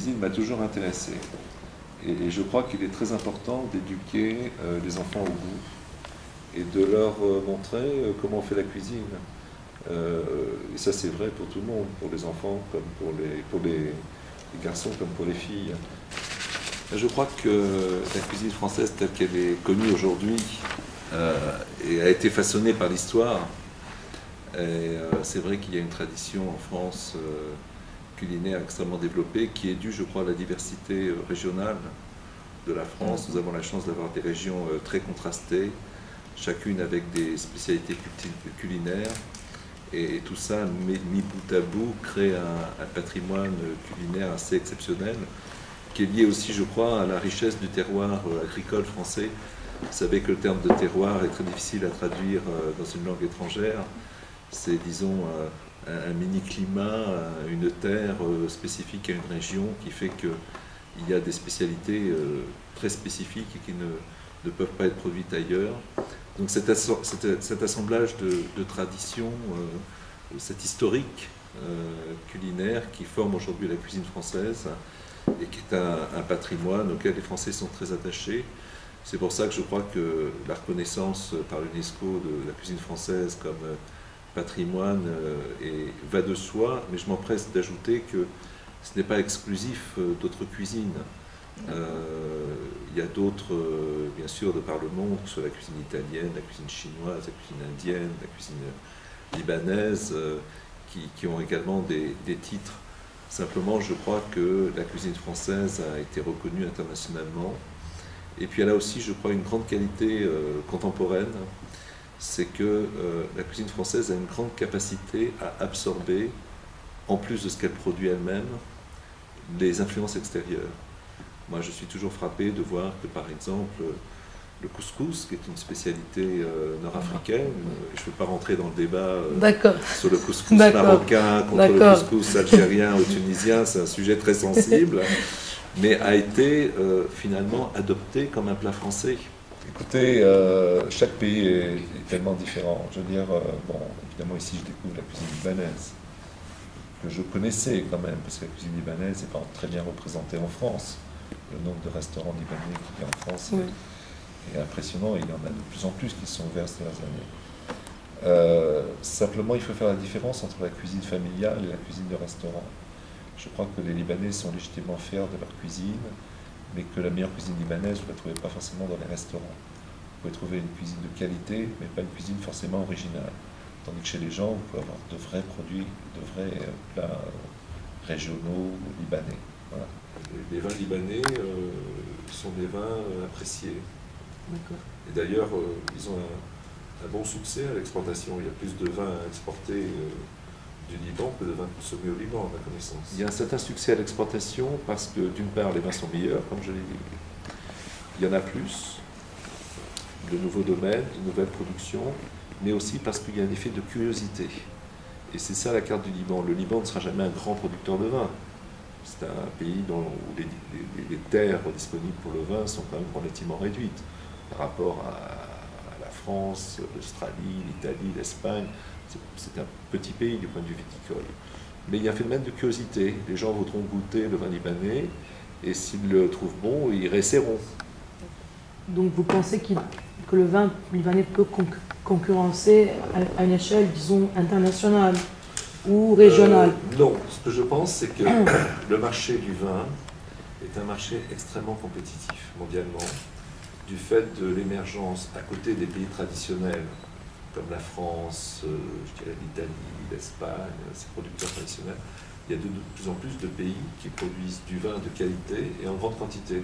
cuisine m'a toujours intéressé. Et je crois qu'il est très important d'éduquer les enfants au goût et de leur montrer comment on fait la cuisine. Et ça, c'est vrai pour tout le monde, pour les enfants comme pour les garçons comme pour les filles. Je crois que la cuisine française telle qu'elle est connue aujourd'hui et a été façonnée par l'histoire. C'est vrai qu'il y a une tradition en France culinaire extrêmement développée qui est due, je crois, à la diversité régionale de la France. Nous avons la chance d'avoir des régions très contrastées, chacune avec des spécialités culinaires. Et tout ça, mis bout à bout, crée un patrimoine culinaire assez exceptionnel, qui est lié aussi, je crois, à la richesse du terroir agricole français. Vous savez que le terme de terroir est très difficile à traduire dans une langue étrangère. C'est, disons, un mini-climat, une terre spécifique à une région qui fait qu'il y a des spécialités très spécifiques et qui ne peuvent pas être produites ailleurs. Donc cet assemblage de traditions, cet historique culinaire qui forme aujourd'hui la cuisine française et qui est un patrimoine auquel les Français sont très attachés. C'est pour ça que je crois que la reconnaissance par l'UNESCO de la cuisine française comme patrimoine va de soi, mais je m'empresse d'ajouter que ce n'est pas exclusif d'autres cuisines. Il y a d'autres, bien sûr, de par le monde, que ce soit la cuisine italienne, la cuisine chinoise, la cuisine indienne, la cuisine libanaise, qui ont également des titres. Simplement, je crois que la cuisine française a été reconnue internationalement. Et puis elle a aussi, je crois, une grande qualité contemporaine, c'est que la cuisine française a une grande capacité à absorber, en plus de ce qu'elle produit elle-même, les influences extérieures. Moi, je suis toujours frappé de voir que, par exemple, le couscous, qui est une spécialité nord-africaine, je ne veux pas rentrer dans le débat sur le couscous marocain contre le couscous algérien ou tunisien, c'est un sujet très sensible, mais a été finalement adopté comme un plat français. Écoutez, chaque pays est tellement différent. Je veux dire, bon, évidemment, ici, je découvre la cuisine libanaise, que je connaissais quand même, parce que la cuisine libanaise n'est pas très bien représentée en France. Le nombre de restaurants libanais qu'il y a en France est impressionnant, et il y en a de plus en plus qui sont ouverts ces dernières années. Simplement, il faut faire la différence entre la cuisine familiale et la cuisine de restaurant. Je crois que les Libanais sont légitimement fiers de leur cuisine, mais que la meilleure cuisine libanaise, vous ne la trouvez pas forcément dans les restaurants. Vous pouvez trouver une cuisine de qualité, mais pas une cuisine forcément originale. Tandis que chez les gens, vous pouvez avoir de vrais produits, de vrais plats régionaux ou libanais. Voilà. Les vins libanais sont des vins appréciés. Et d'ailleurs, ils ont un bon succès à l'exportation. Il y a plus de vins exportés du Liban que de vins consommés au Liban, à ma connaissance. Il y a un certain succès à l'exportation parce que, d'une part, les vins sont meilleurs, comme je l'ai dit. Il y en a plus, de nouveaux domaines, de nouvelles productions, mais aussi parce qu'il y a un effet de curiosité. Et c'est ça la carte du Liban. Le Liban ne sera jamais un grand producteur de vin. C'est un pays où les terres disponibles pour le vin sont quand même relativement réduites par rapport à la France, l'Australie, l'Italie, l'Espagne. C'est un petit pays du point de vue viticole. Mais il y a un phénomène de curiosité. Les gens voudront goûter le vin libanais et s'ils le trouvent bon, ils réessaieront. Donc vous pensez que le vin libanais peut concurrencer à une échelle, disons, internationale ou régionale? Non, ce que je pense, c'est que le marché du vin est un marché extrêmement compétitif mondialement, du fait de l'émergence à côté des pays traditionnels, comme la France, je dirais l'Italie, l'Espagne, ces producteurs traditionnels. Il y a de plus en plus de pays qui produisent du vin de qualité et en grande quantité.